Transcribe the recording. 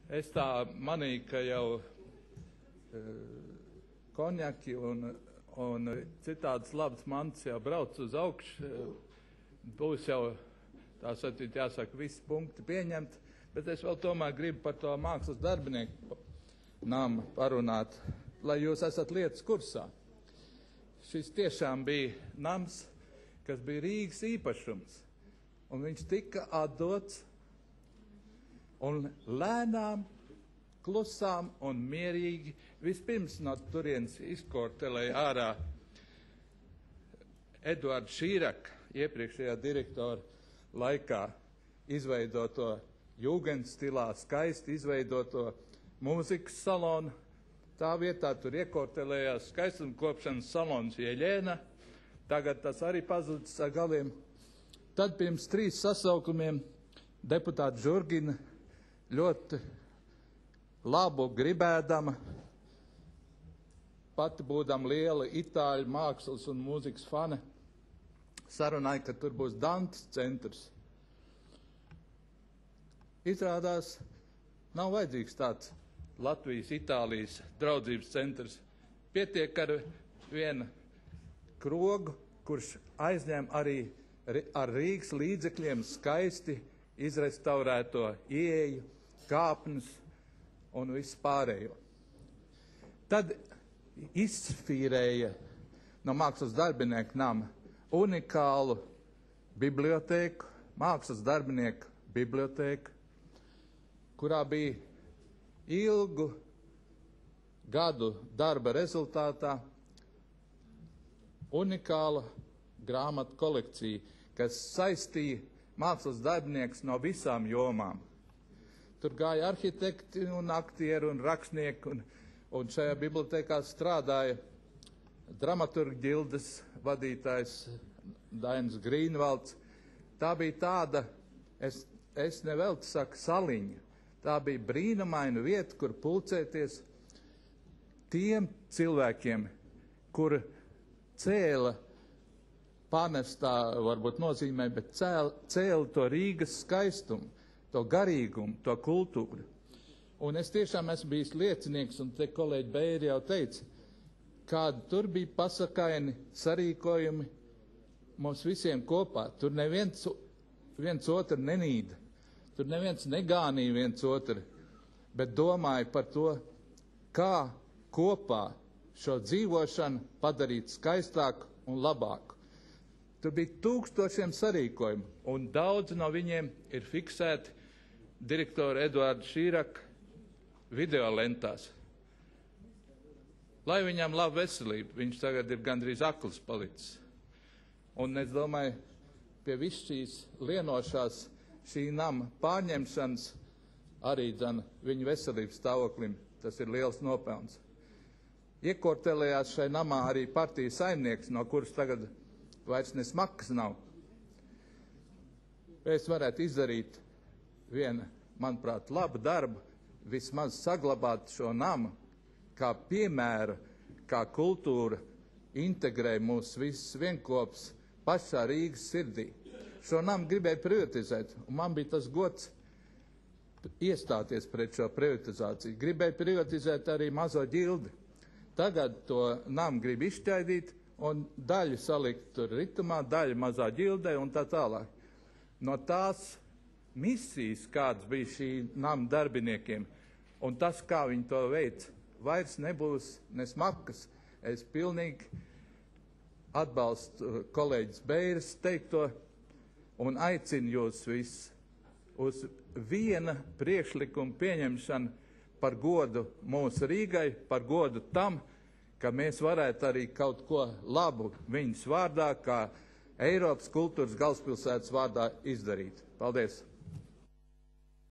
Es tā manīju, ka jau konjaki un citādas labas mantas jau brauc uz augšu, būs jau, tā sacīt, jāsaka, visi punkti pieņemti, bet es vēl tomēr gribu par to mākslas darbinieku namu parunāt, lai jūs esat lietas kursā. Šis tiešām bija nams, kas bija Rīgas īpašums, un viņš tika atdots, un lēnām, klusām un mierīgi vispirms no turienes izkortelēja ārā Eduarda Šīraka, iepriekšējā direktora laikā izveidoto jūgendstilā, skaisti izveidoto mūzikas salonu. Tā vietā tur iekortelējās skaistumkopšanas salons Jeļēna, tagad tas arī pazudis ar galiem. Tad pirms 3 sasaukumiem deputāta Žurgina ļoti labu gribēdama, pati būdama liela itāļu mākslas un mūzikas fane, sarunāja, ka tur būs Dantes centrs. Izrādās, nav vajadzīgs tāds Latvijas-Itālijas draudzības centrs. Pietiek ar vienu krogu, kurš aizņem arī ar Rīgas līdzekļiem skaisti izrestaurēto ieeju, kāpnes un visu pārējo. Tad izsfīrēja no mākslas darbinieku nama unikālu bibliotēku, mākslas darbinieku bibliotēku, kurā bija ilgu gadu darba rezultātā unikāla grāmatu kolekcija, kas saistīja mākslas darbinieks no visām jomām. Tur gāja arhitekti un aktieri un rakstnieki, un šajā bibliotēkā strādāja dramaturgu ģildes vadītājs Dainis Grīnvalds. Tā bija tāda, es nevelti saku, saliņa. Tā bija brīnumaina vieta, kur pulcēties tiem cilvēkiem, kur cēla pārnestā, varbūt nozīmē, bet cēla to Rīgas skaistumu, to garīgumu, to kultūru. Un es tiešām esmu bijis liecinieks, un te kolēģi Beiri jau teica, kādi tur bija pasakaini sarīkojumi mums visiem kopā. Tur neviens otru nenīda, tur neviens negānīja viens otru, bet domāja par to, kā kopā šo dzīvošanu padarīt skaistāku un labāku. Tur bija tūkstošiem sarīkojumu, un daudzi no viņiem ir fiksēti direktora Eduarda Šīraka videolentās. Lai viņam laba veselība, viņš tagad ir gandrīz akls palicis. Un es domāju, pie viss šīs lienošās, šī nama pārņemšanas arī viņa veselības stāvoklim, tas ir liels nopelns. Iekortelējās šai namā arī partijas saimnieks, no kuras tagad vairs ne smakas nav. Es varētu izdarīt vienu, manuprāt, labu darbu, vismaz saglabāt šo namu kā piemēru, kā kultūra integrē mūs visus vienkops pašā Rīgas sirdī. Šo namu gribēja privatizēt, un man bija tas gods iestāties pret šo privatizāciju. Gribēja privatizēt arī mazo ģildi. Tagad to namu grib izšķaidīt un daļu salikt tur ritumā, daļu mazā ģildē un tā tālāk. No tās misijas, kādas bija šī nama darbiniekiem, un tas, kā viņi to veic, vairs nebūs ne smakas. Es pilnīgi atbalstu kolēģis Beiras teikto un aicinu jūs visus uz viena priekšlikuma pieņemšanu par godu mūsu Rīgai, par godu tam, ka mēs varētu arī kaut ko labu viņas vārdā, kā Eiropas kultūras galvaspilsētas vārdā izdarīt. Paldies!